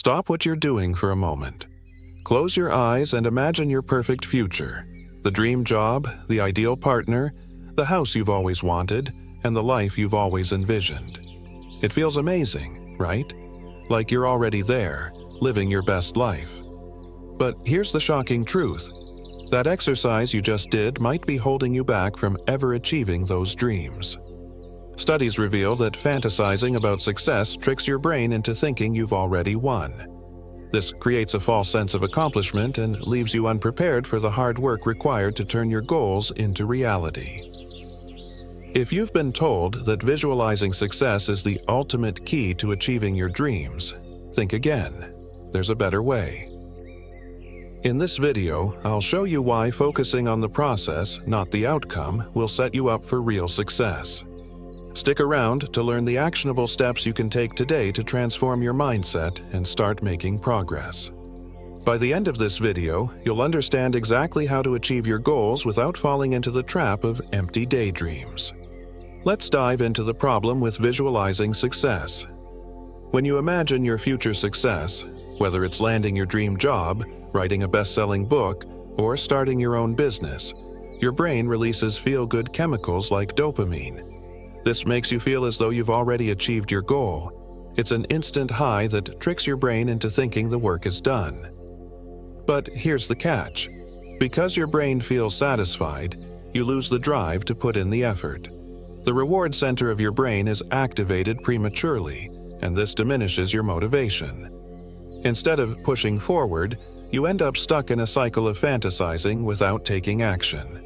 Stop what you're doing for a moment. Close your eyes and imagine your perfect future. The dream job, the ideal partner, the house you've always wanted, and the life you've always envisioned. It feels amazing, right? Like you're already there, living your best life. But here's the shocking truth. That exercise you just did might be holding you back from ever achieving those dreams. Studies reveal that fantasizing about success tricks your brain into thinking you've already won. This creates a false sense of accomplishment and leaves you unprepared for the hard work required to turn your goals into reality. If you've been told that visualizing success is the ultimate key to achieving your dreams, think again. There's a better way. In this video, I'll show you why focusing on the process, not the outcome, will set you up for real success. Stick around to learn the actionable steps you can take today to transform your mindset and start making progress. By the end of this video, you'll understand exactly how to achieve your goals without falling into the trap of empty daydreams. Let's dive into the problem with visualizing success. When you imagine your future success, whether it's landing your dream job, writing a best-selling book, or starting your own business, your brain releases feel-good chemicals like dopamine. This makes you feel as though you've already achieved your goal. It's an instant high that tricks your brain into thinking the work is done. But here's the catch. Because your brain feels satisfied, you lose the drive to put in the effort. The reward center of your brain is activated prematurely, and this diminishes your motivation. Instead of pushing forward, you end up stuck in a cycle of fantasizing without taking action.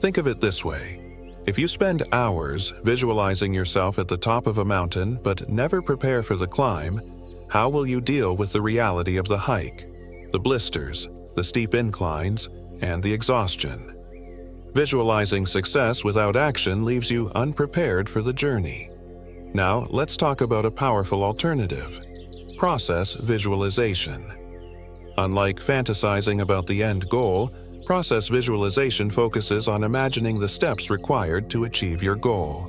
Think of it this way. If you spend hours visualizing yourself at the top of a mountain but never prepare for the climb, how will you deal with the reality of the hike, the blisters, the steep inclines, and the exhaustion? Visualizing success without action leaves you unprepared for the journey. Now, let's talk about a powerful alternative: process visualization. Unlike fantasizing about the end goal, process visualization focuses on imagining the steps required to achieve your goal.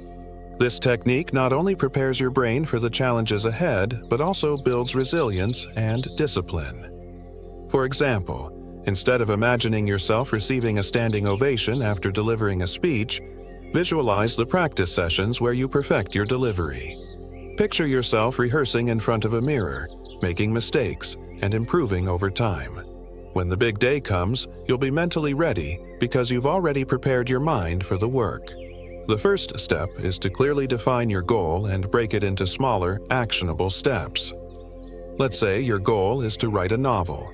This technique not only prepares your brain for the challenges ahead, but also builds resilience and discipline. For example, instead of imagining yourself receiving a standing ovation after delivering a speech, visualize the practice sessions where you perfect your delivery. Picture yourself rehearsing in front of a mirror, making mistakes, and improving over time. When the big day comes, you'll be mentally ready because you've already prepared your mind for the work. The first step is to clearly define your goal and break it into smaller, actionable steps. Let's say your goal is to write a novel.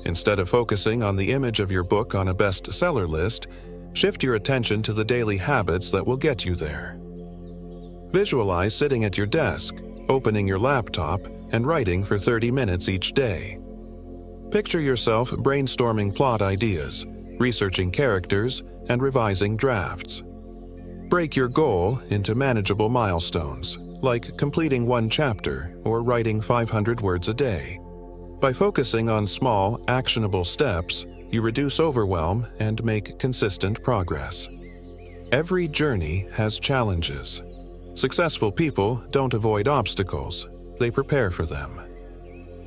Instead of focusing on the image of your book on a bestseller list, shift your attention to the daily habits that will get you there. Visualize sitting at your desk, opening your laptop, and writing for 30 minutes each day. Picture yourself brainstorming plot ideas, researching characters, and revising drafts. Break your goal into manageable milestones, like completing one chapter or writing 500 words a day. By focusing on small, actionable steps, you reduce overwhelm and make consistent progress. Every journey has challenges. Successful people don't avoid obstacles, they prepare for them.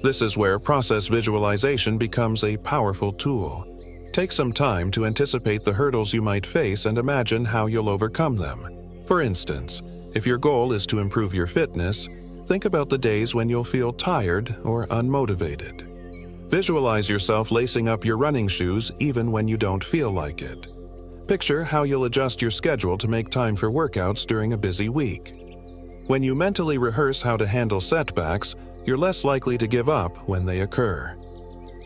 This is where process visualization becomes a powerful tool. Take some time to anticipate the hurdles you might face and imagine how you'll overcome them. For instance, if your goal is to improve your fitness, think about the days when you'll feel tired or unmotivated. Visualize yourself lacing up your running shoes even when you don't feel like it. Picture how you'll adjust your schedule to make time for workouts during a busy week. When you mentally rehearse how to handle setbacks, you're less likely to give up when they occur.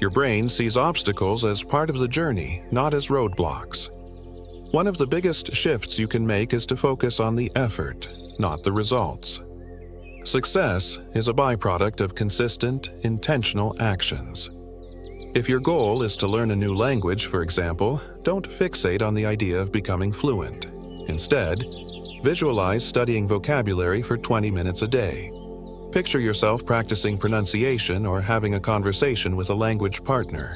Your brain sees obstacles as part of the journey, not as roadblocks. One of the biggest shifts you can make is to focus on the effort, not the results. Success is a byproduct of consistent, intentional actions. If your goal is to learn a new language, for example, don't fixate on the idea of becoming fluent. Instead, visualize studying vocabulary for 20 minutes a day. Picture yourself practicing pronunciation or having a conversation with a language partner.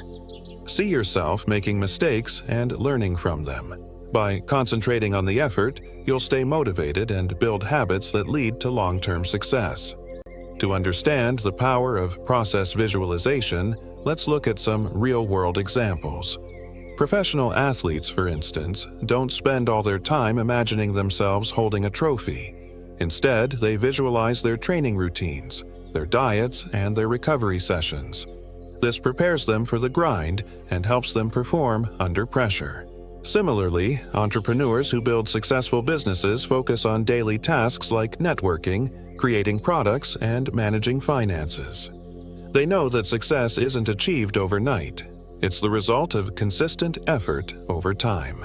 See yourself making mistakes and learning from them. By concentrating on the effort, you'll stay motivated and build habits that lead to long-term success. To understand the power of process visualization, let's look at some real-world examples. Professional athletes, for instance, don't spend all their time imagining themselves holding a trophy. Instead, they visualize their training routines, their diets, and their recovery sessions. This prepares them for the grind and helps them perform under pressure. Similarly, entrepreneurs who build successful businesses focus on daily tasks like networking, creating products, and managing finances. They know that success isn't achieved overnight. It's the result of consistent effort over time.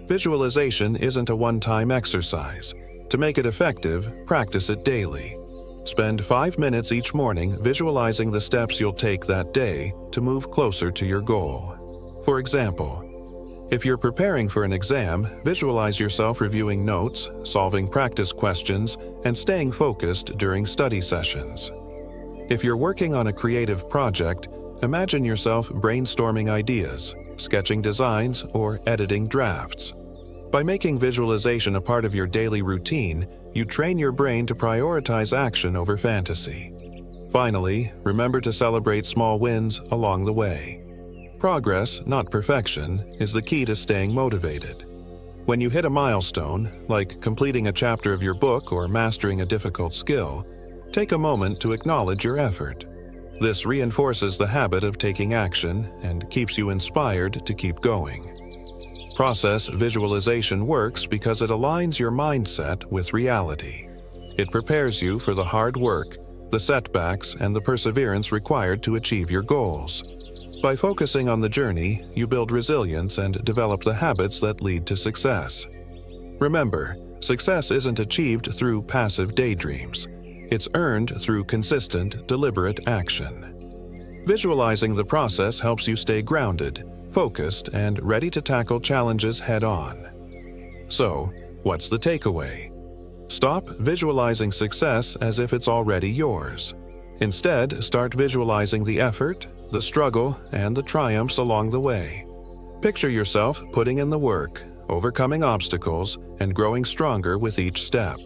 Visualization isn't a one-time exercise. To make it effective, practice it daily. Spend 5 minutes each morning visualizing the steps you'll take that day to move closer to your goal. For example, if you're preparing for an exam, visualize yourself reviewing notes, solving practice questions, and staying focused during study sessions. If you're working on a creative project, imagine yourself brainstorming ideas, sketching designs, or editing drafts. By making visualization a part of your daily routine, you train your brain to prioritize action over fantasy. Finally, remember to celebrate small wins along the way. Progress, not perfection, is the key to staying motivated. When you hit a milestone, like completing a chapter of your book or mastering a difficult skill, take a moment to acknowledge your effort. This reinforces the habit of taking action and keeps you inspired to keep going. Process visualization works because it aligns your mindset with reality. It prepares you for the hard work, the setbacks, and the perseverance required to achieve your goals. By focusing on the journey, you build resilience and develop the habits that lead to success. Remember, success isn't achieved through passive daydreams. It's earned through consistent, deliberate action. Visualizing the process helps you stay grounded, focused, and ready to tackle challenges head-on. So, what's the takeaway? Stop visualizing success as if it's already yours. Instead, start visualizing the effort, the struggle, and the triumphs along the way. Picture yourself putting in the work, overcoming obstacles, and growing stronger with each step.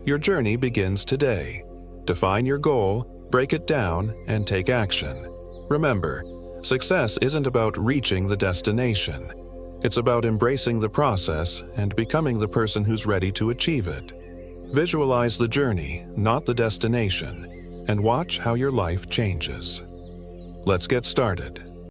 Your journey begins today. Define your goal, break it down, and take action. Remember, success isn't about reaching the destination. It's about embracing the process and becoming the person who's ready to achieve it. Visualize the journey, not the destination, and watch how your life changes. Let's get started.